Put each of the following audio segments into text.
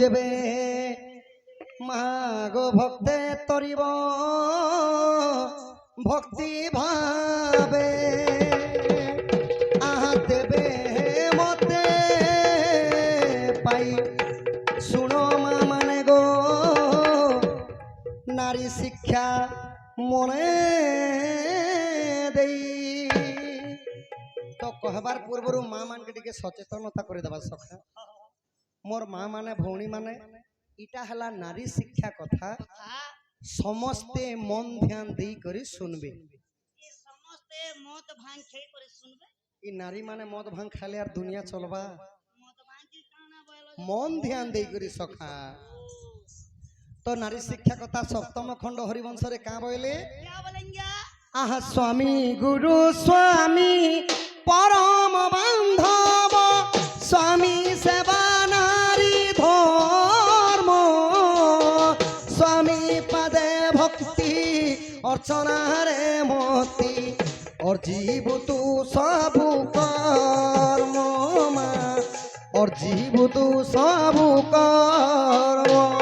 যেবে মাগো ভক্তে তরিব ভক্তি ভাবে আহা দেবে মতে পাই শুনো মা মানে গো নারী শিক্ষা মনে দেই তো কহবার পূর্বরু মা মানকে টিকে সচেতনতা করে দেবা সখা মোর মা মানে ভৌणी মানে ইটা হলা নারী শিক্ষা কথা समस्ते मन ध्यान दे करी सुनबे समस्ते मद भांग खाई करे सुनबे ई नारी माने मद भांग खाले यार दुनिया चलबा मद भांग की काना बोलो मन ध्यान दे करी सखा तो नारी शिक्षा कथा सप्तम खंड हरिवंश रे का बोले क्या बोलेंगे आहा स्वामी गुरु स्वामी परम बांधव स्वामी सेवा नारी धर्म स्वामी पदे भक्ति अर्चना रे मोती और जीव तू सब कर्म और जीव तू सब कर्म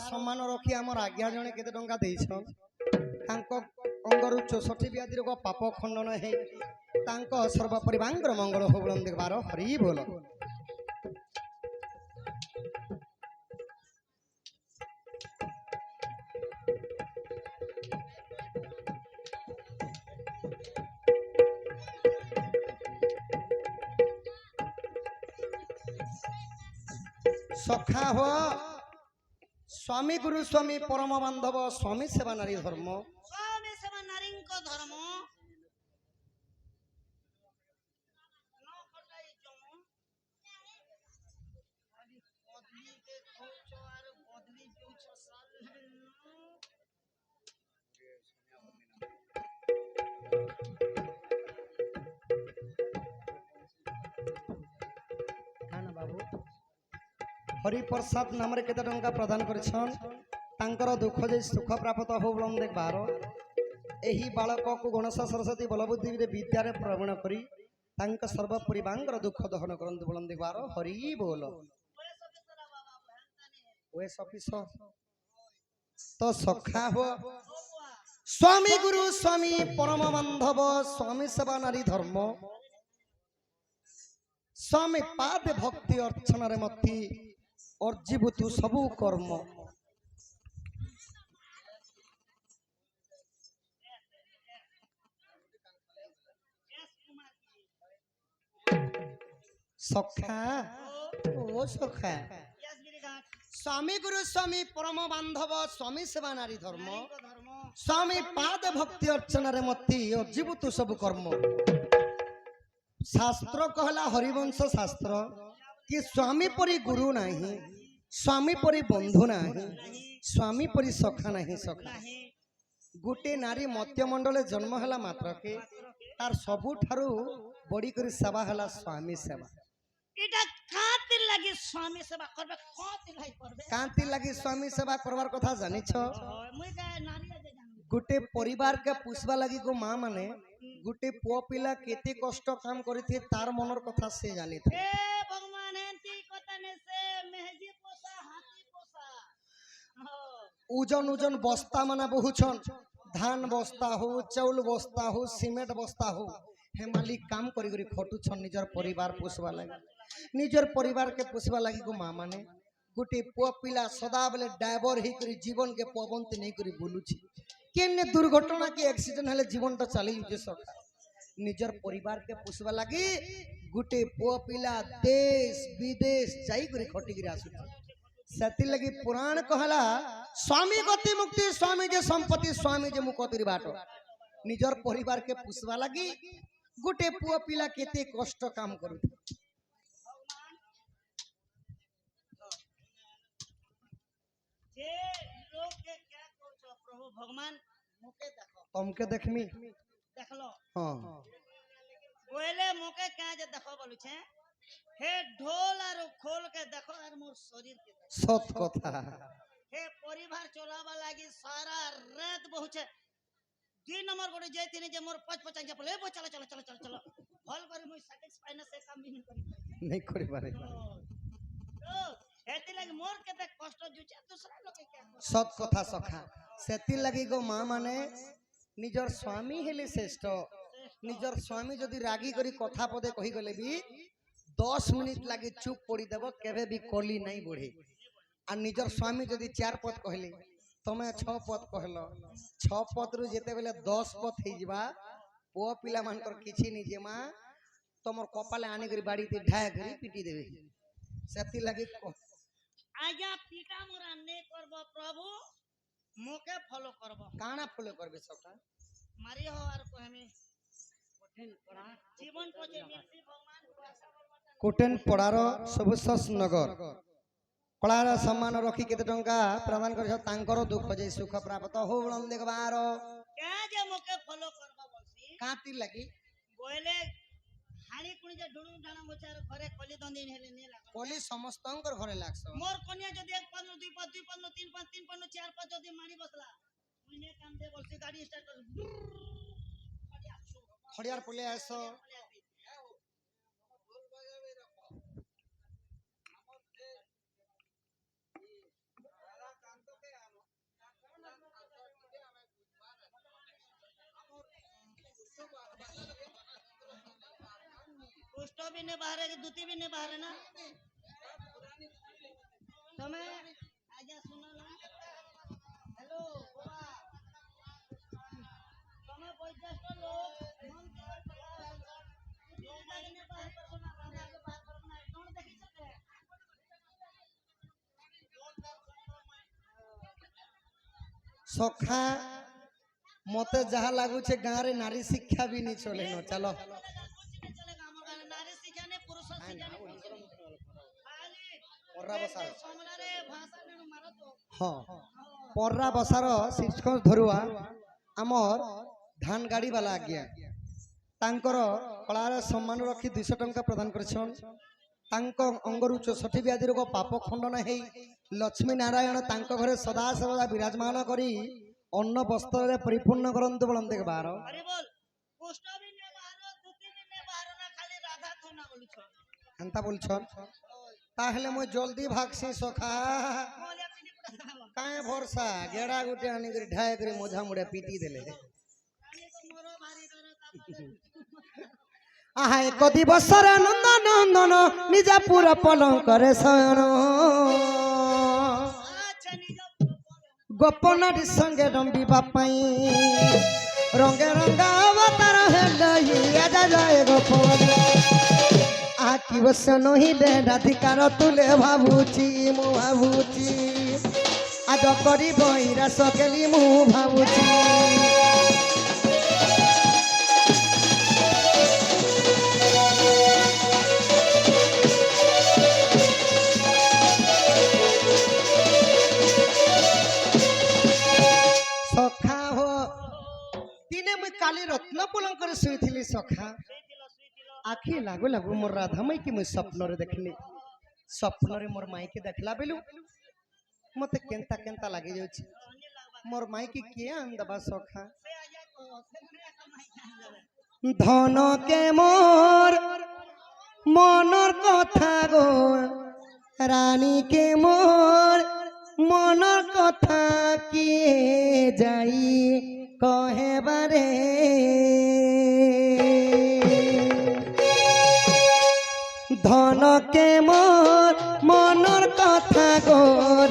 सम्मान रखी आम आज्ञा जड़े के टंका अंगरू 64 व्याधि रोग पाप खंडन है सर्वपरिवार मंगल हो बोल देखबार हरि बोल सखा हो स्वामी गुरु स्वामी परम बांधव स्वामी सेवा नारी धर्म स्वामी सेवा नारी को धर्म हरिप्रसाद नाम रे केते टंका प्रदान करिछन तांकर दुख जे सुख प्राप्त हो बोलम देखबार एही बालक को गणेश सरस्वती बलबुद्धि रे विद्या रे प्रवीण करी तांक सर्व परिवार दुख दहन करन बोलम देखबार हरि बोल ओएस ऑफिसर तो सखा हो स्वामी गुरु स्वामी परम बांधव स्वामी सेवा नारी धर्म स्वामी पाद भक्ति अर्चना रे मती और जीव तू सबू कर्म सखा ओ सखा स्वामी गुरु स्वामी परम बांधव स्वामी सेवा नारी धर्म स्वामी पाद भक्ति अर्चना रे मती और जीव तू सब कर्म शास्त्र कहला हरिवंश शास्त्र कि स्वामी परी गुरु नहीं स्वामी परी बंधु नहीं स्वामी परी सखा नहीं सखा गोटे नारी मत्य मंडल जन्म हला मात्र के तार सबुठारु बड़ी करी सेवा हला स्वामी सेवा एटा कांति लागि स्वामी सेवा करबे कांति लागि स्वामी सेवा करबार कथा जानि छ मुई का नारी जे जानु गोटे परिवार के पुष्पा लागि को मां माने गोटे पुओ पिला केते कष्ट काम करिथे तार मनर कथा से जानि थे ए भगवान एंती कतने से मेहजी पोसा हाथी पोसा उजन उजन बस्ता माना बहुछन धान बस्ता हो चाउल बस्ता हो सीमेंट बस्ता हो हेमाली काम करी करी खटुछन निजर परिवार पोसवा लागि निजर परिवार के पोसवा लागि को मां माने गोटे पुओ पिला सदा बेले ड्राइवर ही करी जीवन के पवंत नहीं करी बोलुछि केने दुर्घटना के एक्सीडेंट हले जीवन तो चली जे सका निजर परिवार के पोसवा लागि गोटे पुओ पिला देश विदेश जाई करी खटी करी आसु सेति लगी पुराण कहला स्वामी गति मुक्ति स्वामी जे संपत्ति स्वामी जे मुक्ति बाटो निजर परिवार के पोसवा लागि गोटे पुआ पिला केते कष्ट काम करू जे लोग के क्या कहछो प्रभु भगवान मुके देखो तुमके देखमी देखलो हाँ बोले मुके क्या जे देखो बोलु छे हे ढोल आरो खोल के देखो और मोर शरीर के देखो सत कथा हे परिवार चलावा लागी सारा रात बहुत छे 2 नंबर गोटे जैतिनी जे मोर 5 जे बोले चलो चलो चलो चलो चलो हॉल कर मुई सैटिस्फाई न से काम भी नहीं करी नहीं करी बारे तो हेती लागी मोर केते कष्ट जुचे दूसरा लोग के क्या कष्ट सत कथा सखा सेति लगी गो माँ माने निजर स्वामी हेले श्रेष्ठ निजर स्वामी जदि रागी करी कथा पदे कही गले भी 10 मिनिट लगी चुप पड़ी देव केबे भी कली नहीं बढ़े आ निजर स्वामी जदि 4 पद कहले तमे 6 पद कहलो 6 पद रु जेते बेले 10 पद हे जिबा पुओ पिला मानकर किछि नि जे मां तमर कपाले आने करी बाड़ी ते ढाय करी पिटी देबे सेति लगी आज्ञा पिता मोरा ने करबो प्रभु मोके फॉलो करबो काना फॉलो करबे सबटा मारी हो आर को हमें कठिन पड़ा जीवन को जे मिलती भगवान को आशा करबो कोटेन पड़ार सबुसस नगर कलार सम्मान रखी केते टंका प्रदान कर तांकर दुख जे सुख प्राप्त हो बलम देखबार क्या जे मोके फॉलो करबो बोलसी काती लगी बोले हाड़ी कुणी जे ढुणु डाणा मोचार घरे कली दंदिन हेले ने लागो कोली समस्तंकर घरे लागस मोर कन्या जदी 1 पद 2 पद 2 पद 3 पद 3 पद 4 पद जदी मारी बसला मुने काम दे बोलसी गाड़ी स्टार्ट कर खड़ियार पले आसो कुष्ठ भी ने बाहर है दूती भी ने बाहर है ना તમે આજા સુનો ના હેલો બાબા તમે 50 લોક મન કેવલ પગાર ये लागिने बाहर पर ना बाहर आगे बाहर पर ना कौन देखि सके सखा मते जहा लागू छे गां रे नारी शिक्षा भी नहीं चले न चलो चलेगा हमर नारी शिक्षा ने पुरुष शिक्षा ने पर्रा बसार समलारे भाषा ने मारो तो हां पर्रा बसार शीर्षक धरुआ हमर धान गाड़ी वाला आज्ञा तांकर कलार सम्मान रखी 200 टंका प्रदान करछन तांको अंगरु 64 व्याधि रोग पाप खंडन हेई लक्ष्मी नारायण तांको घरे सदा सर्वदा विराजमान करी अन्न वस्त्र रे परिपूर्ण करंतु बलम देख बार अरे बोल कुष्ठ भी ने बाहर दूती भी ने बाहर ना खाली राधा तो ना बोलछ एंता बोलछन ताहले मो जल्दी भागसी सखा बोले अपनी काहे भरोसा गेड़ा गुटे आनी करी ढाय करी मोझा मुड़े पीटी देले रानी तो मोरो भारी डर तापले आहाय कदी बसर नंदन नंदन निजा पूरा पलंग करे सयन अच्छा निज गोपनारी संगे रंबी बापाई रंगे रंगा अवतार हेलई आजा जाए गोपन आ की बसन हिले राधिकार तुले भाबुची मु भाबुची आज करी बहिरा सकेली मु भाबुची सखा हो दिने मुई काली रत्न पलंग करे सुईथिली सखा आखि लागू लागू मोर राधा माई की मुई स्वप्न रे देखली स्वप्न रे मोर माई के देखला बेलु मते केंता केंता लागी जाउछि मोर माई की के आंदबा सखा से आजा को से ने कमाई जान जावे धन के मोर मनर कथा गो रानी के मोर मनर कथा किए जाई कहे बारे धन के मोर मनर कथा गो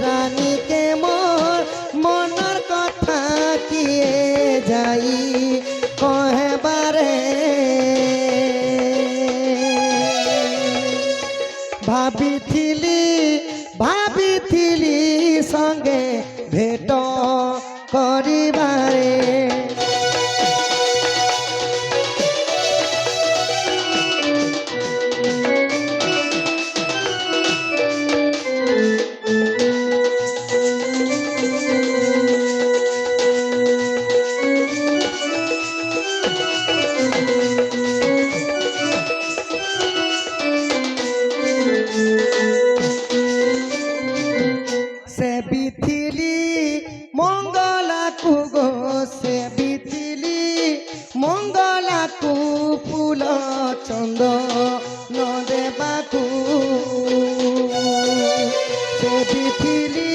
रानी के मोर मनर कथा किए जाई कहे बारे भाबिथिली संगे भेट करिबारे ଚନ୍ଦନ ଦେବାକୁ ସେ ବିଥିଲି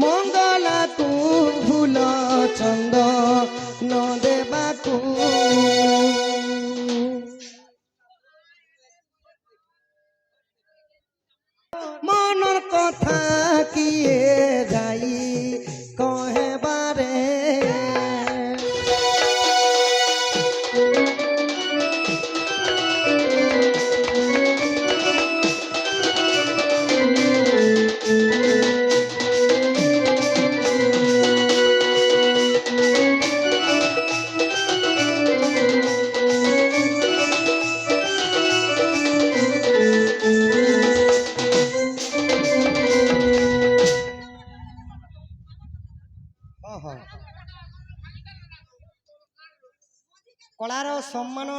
ମଙ୍ଗଳାକୁ ଫୁଲ ଚନ୍ଦନ ଦେବାକୁ মনৰ কথা কিয়ে যাই কহেবারে କଳାର ସମ୍ମାନ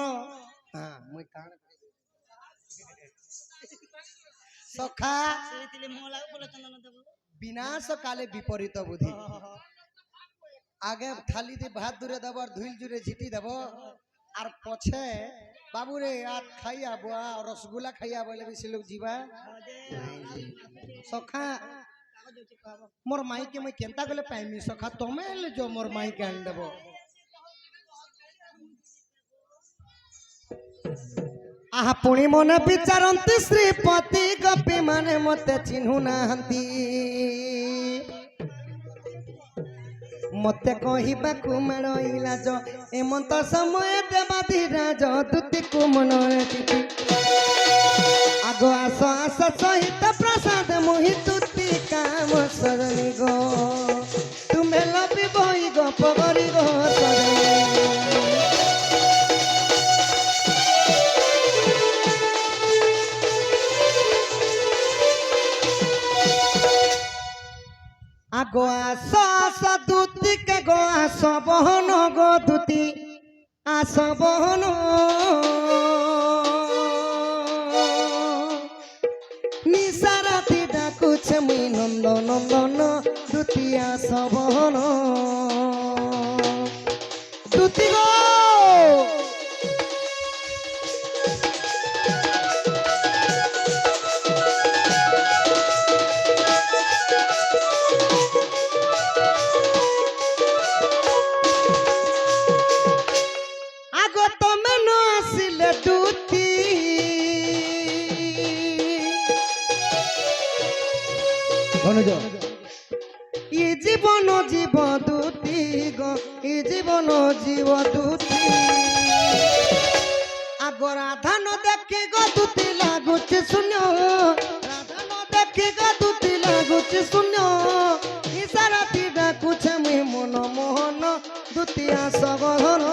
ସଖା ସେଇଥିଲେ ମୋ ଲାଗୁ ଫୁଲ ଚନ୍ଦନ ଦେବୁ বিনাশ কালে বিপরীত বুদ্ধি আগে থালি দিয়ে ভাত দূরে দেব আর ধুইল জুড়ে ঝিটি দেব আর পছে বাবুরে আর খাইয়া বুয়া রসগোল্লা খাইয়া বলে বেশি লোক ଯିବା সখা মোর মাইকে মুই কেনতা গলে পাইমি সখা তুমি এলে যে মোর মাইকে আন দেব আহা পুଣି মনে বিচারନ୍ତି শ্রীপতি গোপী মানে মতে চিহ্নু নাহাନ୍ତି মতে কহিବାକୁ মেଳଇଲା ଯ ଏମନ୍ତ ସମୟ ଦେବାଧିରାଜ ଦୂତିକୁ ମନରେ ଚିଠି ଆଗ ଆସ ଆସ ସହିତ ପ୍ରସାଦ ମୋହି ତୁତି କାମ ସରଣି ଗো ତୁମେ ଲବି ବହି ଗପ କରି ଗো আগো আস আস দূতি কে গো আস বহন গো দূতি আস বহন নিসারাতি ডাকুছে মুই নন্দ নন্দন দূতি আস বহন দূতি গো ই জীবন জীব দূতি গো ই জীবন জীব দূতি আগ রাধা ন দেখি গো দূতি লাগুছে শূন্য রাধা ন দেখি গো দূতি লাগুছে শূন্য ইসারাতি ডাকুছে মুই মন মোহন দূতি আস গহন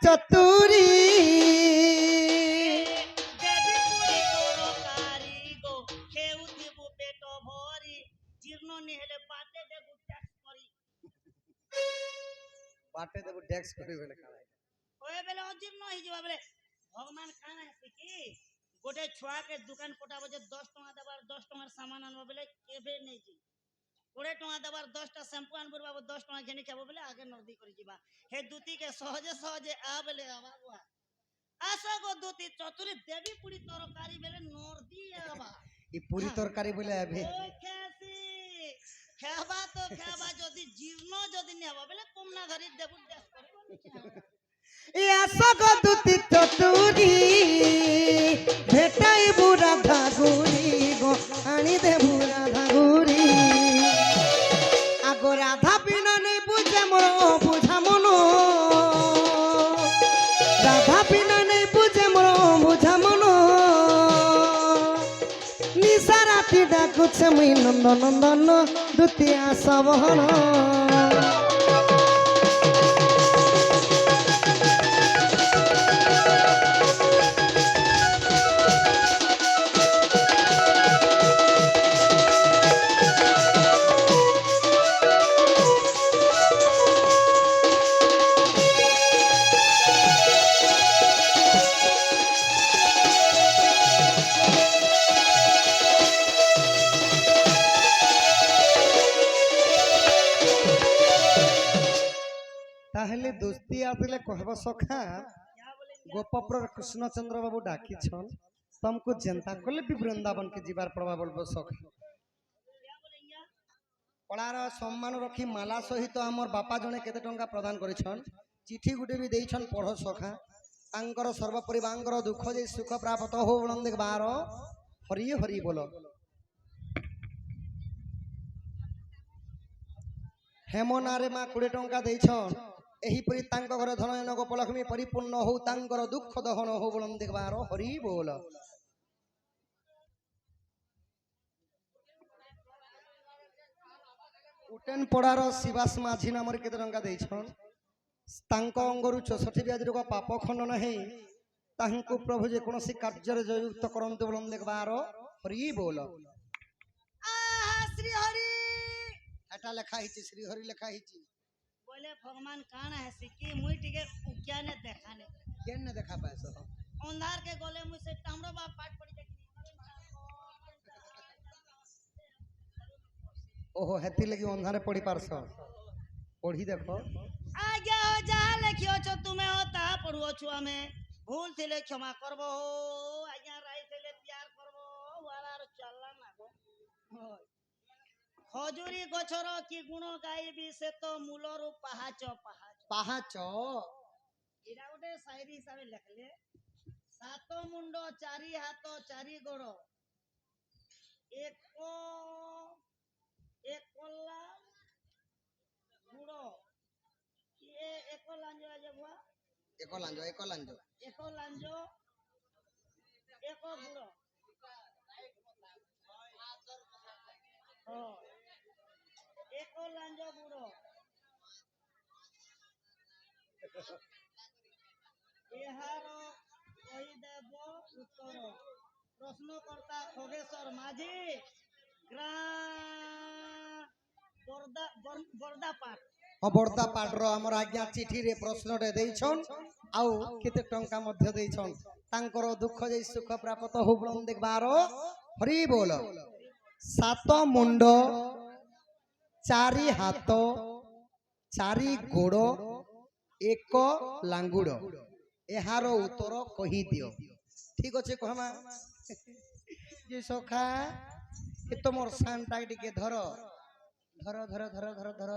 চতুরি দেবী পুরি তরকারি গো খেউ দেবু পেট ভরি জীর্ণ নিহেলে বাটে দেবু ট্যাক্স করি বাটে দেবু ট্যাক্স করি বলে খায় ওই বেলে অজীর্ণ হই যাবা বলে ভগবান কানা আছে কি গোটে ছুয়া কে দোকান পটাবো যে 10 টাকা দেবার 10 টাকার সামান আনবো বলে কেবে নেই জি 20 টাকা দেবার 10টা শ্যাম্পু আনবো বাবু 10 টাকা ঘেনি খাবো বলে আগে নরদি করে যাবা হে দুতি কে সহজে সহজে আ বলে আবাগুয়া আসা গো দুতি চতুরি দেবী পুরি তরকারি বেলে নরদি আবা ই পুরি তরকারি বলে আবে ওই খেসি খাবা তো খাবা যদি জীর্ণ যদি নেবা বলে কুমনা ঘরি দেবু দেশ করবো ই আসা গো দুতি চতুরি ভেটাই বুড়া ধাগুরি গো আনি দে বুড়া ধাগুরি আগো রাধা বিনা নেই বুঝে মোর বুঝা মন রাধা বিনা নেই বুঝে মোর বুঝা মন নিসারাতি ডাকুছে মুই নন্দ নন্দন দুতি আস বহন थिले कहबो सखा क्या बोलेंगे गोपपुर कृष्णचंद्र बाबू डाकी छन तुमको जनता कोले भी वृंदावन के जीवार पड़वा बोलबो सखा क्या बोलेंगे कलार सम्मान रखी माला सहित हमर बापा जने केते टंका प्रदान करिछन चिठी गुटे भी देइछन पढ़ो सखा तांकर सर्व परिवार दुख जे सुख प्राप्त हो बोलन देख बारो हरि हरि बोलो हेमनारे मा 20 टंका देइछन एही परि तांक घर धन जनक उपलक्ष्मी परिपूर्ण हो तांकर दुख दहन हो बोलन देख बारो हरि बोलो उटेन पड़ार शिवास माझी नामर केते टंका देइछन तांक अंगरु 64 ब्याज रोग पाप खंडन हे तांको प्रभु जे कोनोसी कार्य रे जयुक्त करंतु बोलन देखबारो हरि बोल आहा श्री हरि एटा लेखा हिची श्री हरि लेखा हिची बोले भगवान काना है सिकी मुई टिके उज्ञाने देखाने केन ने देखा पाएस अंधार के गोले मुई से टामरो बा पाट पड़ी देखनी ओहो हेती लगी अंधारे पड़ी पारस पढ़ी देखो आज्ञा हो जहाँ लिखियो छो तुम्हें होता पढ़ुओ छु हमें भूल थिले क्षमा करबो आज्ञा राई थिले प्यार करबो वालार चलला ना गो खजुरी गछर की गुण गाइबी से तो मूलरु पाहाच पाहाच एटा गोटे शायरी हिसाब लिखले सात मुंड चारि हाथ चारि गोड़ एक एक कल्ला गुड़ ये एक लांजो आज बुआ एको लांजो एक लांजो एक गुड़ एक लांजो गुड़ एहार कही देव उत्तर प्रश्नकर्ता खगेश्वर माझी बरदा पाठ बर्दा पाडर हमर आज्ञा चिठी रे प्रश्न रे देइछन आउ केते टंका मध्य देइछन तांकर दुख जे सुख प्राप्त हो बोलन देखबारो हरि बोल सात मुंड चारि हाथ चारि गोड़ एक लांगुड़ एहार उत्तर कही दियो ठीक अच्छे कहमा जे सखा ए तो मोर सांटा टिके धर धर धर धर धर धर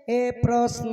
ए प्रश्न